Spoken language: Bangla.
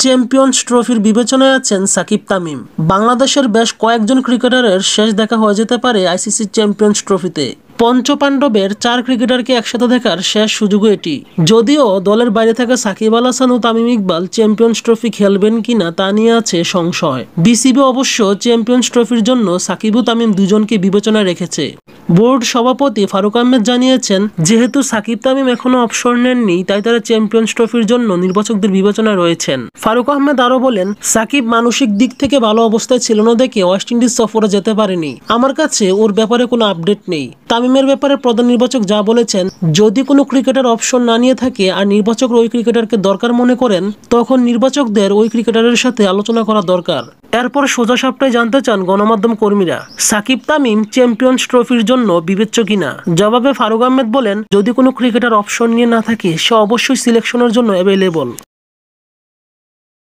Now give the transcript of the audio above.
চ্যাম্পিয়ন্স ট্রফির বিবেচনায় আছেন সাকিব তামিম। বাংলাদেশের বেশ কয়েকজন ক্রিকেটারের শেষ দেখা হয়ে যেতে পারে আইসিসি চ্যাম্পিয়ন্স ট্রফিতে। পঞ্চপাণ্ডবের 4 ক্রিকেটারকে একসাথে দেখার শেষ সুযোগও এটি। যদিও দলের বাইরে থাকা সাকিব আল হাসান ও তামিম ইকবাল চ্যাম্পিয়ন্স ট্রফি খেলবেন কিনা তা নিয়ে আছে সংশয়। বিসিবি অবশ্য চ্যাম্পিয়ন্স ট্রফির জন্য সাকিব ও তামিম দুজনকে বিবেচনায় রেখেছে। বোর্ড সভাপতি ফারুক আহমেদ জানিয়েছেন, যেহেতু সাকিব তামিম এখনো অবসর নেননি, তাই তারা চ্যাম্পিয়ন্স ট্রফির জন্য নির্বাচকদের বিবেচনায় রয়েছেন। ফারুক আহমেদ আরও বলেন, সাকিব মানসিক দিক থেকে ভালো অবস্থায় ছিল না দেখে ওয়েস্ট ইন্ডিজ সফরে যেতে পারেনি। আমার কাছে ওর ব্যাপারে কোনো আপডেট নেই। তামিমের ব্যাপারে প্রধান নির্বাচক যা বলেছেন, যদি কোনো ক্রিকেটার অপশন না নিয়ে থাকে আর নির্বাচক ওই ক্রিকেটারকে দরকার মনে করেন, তখন নির্বাচকদের ওই ক্রিকেটারের সাথে আলোচনা করা দরকার। এরপর সোজা সাপটায় জানতে চান গণমাধ্যম কর্মীরা, সাকিব তামিম চ্যাম্পিয়ন্স ট্রফির জন্য বিবেচ্য কিনা। জবাবে ফারুক আহমেদ বলেন, যদি কোনো ক্রিকেটার অপশন নিয়ে না থাকে, সে অবশ্যই সিলেকশনের জন্য অ্যাভেলেবল।